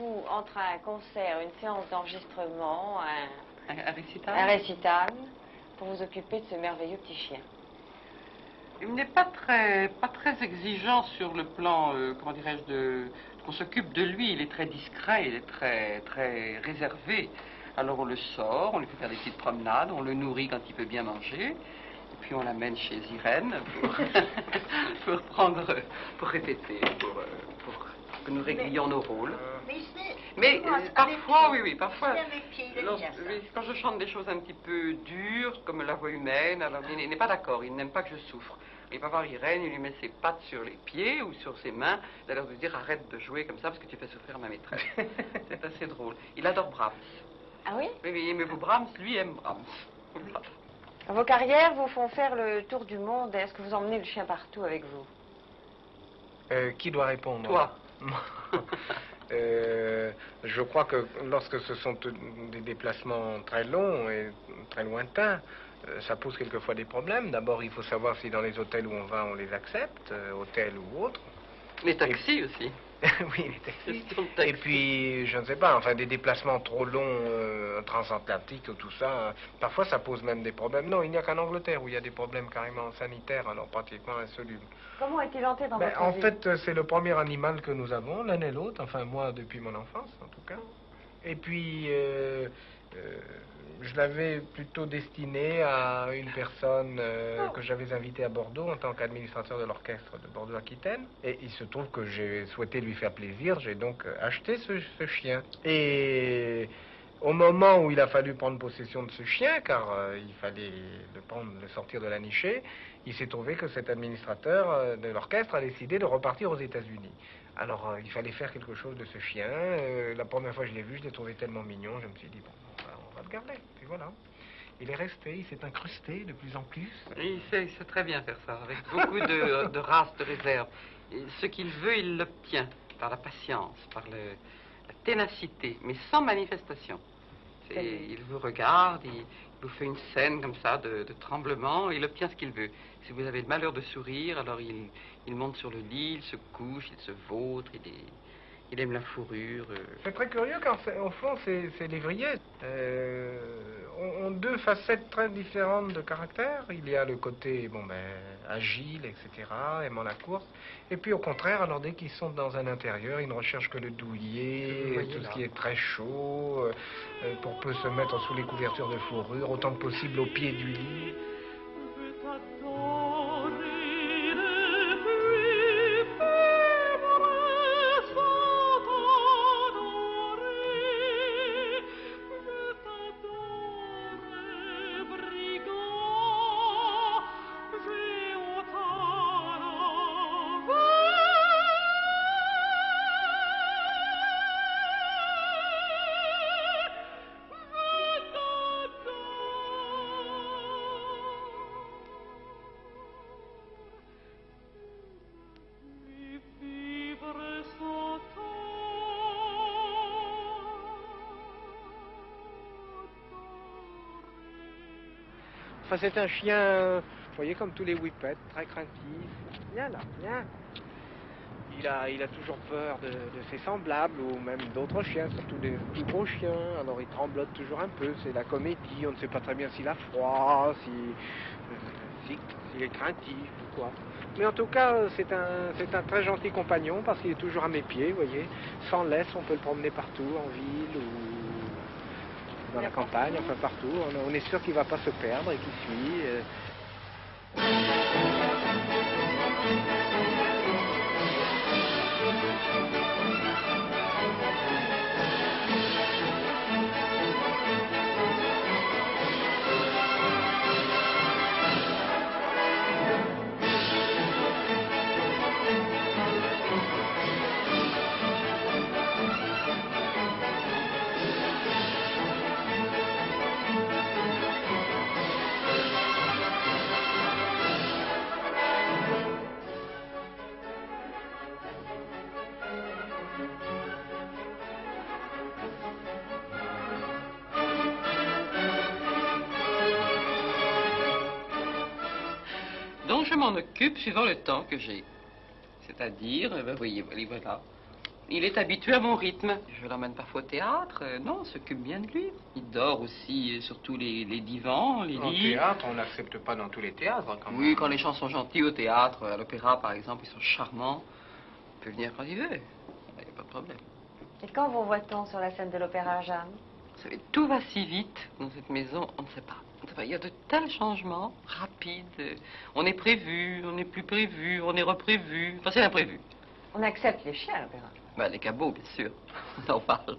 rendez-vous entre un concert, une séance d'enregistrement, Un récital? Un récital, pour vous occuper de ce merveilleux petit chien? Il n'est pas très exigeant sur le plan, comment dirais-je, qu'on s'occupe de lui. Il est très discret, il est très réservé. Alors on le sort, on lui fait faire des petites promenades, on le nourrit quand il peut bien manger. Et puis on l'amène chez Irène pour répéter, pour que nous réglions nos rôles. Mais parfois, oui, parfois, quand je chante des choses un petit peu dures, comme la voix humaine, alors il n'est pas d'accord, il n'aime pas que je souffre. Il va voir Irène, il lui met ses pattes sur les pieds ou sur ses mains, il a l'air de dire arrête de jouer comme ça parce que tu fais souffrir ma maîtresse. C'est assez drôle. Il adore Brahms. Ah oui? Oui, mais vous, Brahms, lui aime Brahms. Voilà. Vos carrières vous font faire le tour du monde. Est-ce que vous emmenez le chien partout avec vous? Qui doit répondre? Toi. Je crois que lorsque ce sont des déplacements très longs et très lointains, ça pose quelquefois des problèmes. D'abord, il faut savoir si dans les hôtels où on va, on les accepte, hôtels ou autres. Les taxis aussi. Oui, les taxis. Et puis, je ne sais pas, enfin, des déplacements trop longs, transatlantiques, tout ça, parfois ça pose même des problèmes. Non, il n'y a qu'en Angleterre où il y a des problèmes carrément sanitaires, alors pratiquement insolubles. Comment est-il entré dans votre vie? En fait, c'est le premier animal que nous avons, l'un et l'autre, enfin moi depuis mon enfance en tout cas. Et puis, je l'avais plutôt destiné à une personne que j'avais invitée à Bordeaux en tant qu'administrateur de l'orchestre de Bordeaux-Aquitaine. Et il se trouve que j'ai souhaité lui faire plaisir, j'ai donc acheté ce chien. Et au moment où il a fallu prendre possession de ce chien, car il fallait le sortir de la nichée, il s'est trouvé que cet administrateur de l'orchestre a décidé de repartir aux États-Unis. Alors, il fallait faire quelque chose de ce chien. La première fois que je l'ai vu, je l'ai trouvé tellement mignon, je me suis dit, bon, on va le garder. Et voilà. Il est resté, il s'est incrusté de plus en plus. Il sait très bien faire ça, avec beaucoup de race, de réserve. Et ce qu'il veut, il l'obtient par la patience, par la ténacité, mais sans manifestation. Il vous regarde, il vous fait une scène comme ça de tremblement, il obtient ce qu'il veut. Si vous avez le malheur de sourire, alors il monte sur le lit, il se couche, il se vautre, il aime la fourrure. C'est très curieux car au fond, ces lévriers ont deux facettes très différentes de caractère. Il y a le côté agile, etc., aimant la course. Et puis au contraire, alors dès qu'ils sont dans un intérieur, ils ne recherchent que le douillet, tout ce qui est très chaud, pour peu se mettre sous les couvertures de fourrure, autant que possible au pied du lit. Enfin, c'est un chien, vous voyez, comme tous les whippets, très craintif. Viens là, viens. Il a toujours peur de ses semblables ou même d'autres chiens, surtout des plus gros chiens. Alors il tremblote toujours un peu, c'est la comédie, on ne sait pas très bien s'il a froid, s'il est craintif ou quoi. Mais en tout cas, c'est un très gentil compagnon parce qu'il est toujours à mes pieds, vous voyez. Sans laisse, on peut le promener partout, en ville ou dans la campagne, enfin partout. On est sûr qu'il ne va pas se perdre et qu'il suit. Donc je m'en occupe suivant le temps que j'ai. C'est-à-dire, voyez, voilà. Il est habitué à mon rythme. Je l'emmène parfois au théâtre. Non, on s'occupe bien de lui. Il dort aussi sur tous les divans, les En lits. théâtre, on n'accepte pas dans tous les théâtres, quand même. Oui, quand les gens sont gentils au théâtre, à l'opéra par exemple, ils sont charmants. Il peut venir quand il veut. Il n'y a pas de problème. Et quand vous voit-on sur la scène de l'Opéra, Jeanne? Vous savez, tout va si vite dans cette maison, on ne sait pas. On ne sait pas. Il y a de tels changements rapides. On est prévu, on n'est plus prévu, on est reprévu. Enfin, c'est l'imprévu. On accepte les chiens à l'Opéra. Ben, les cabots, bien sûr. On en parle.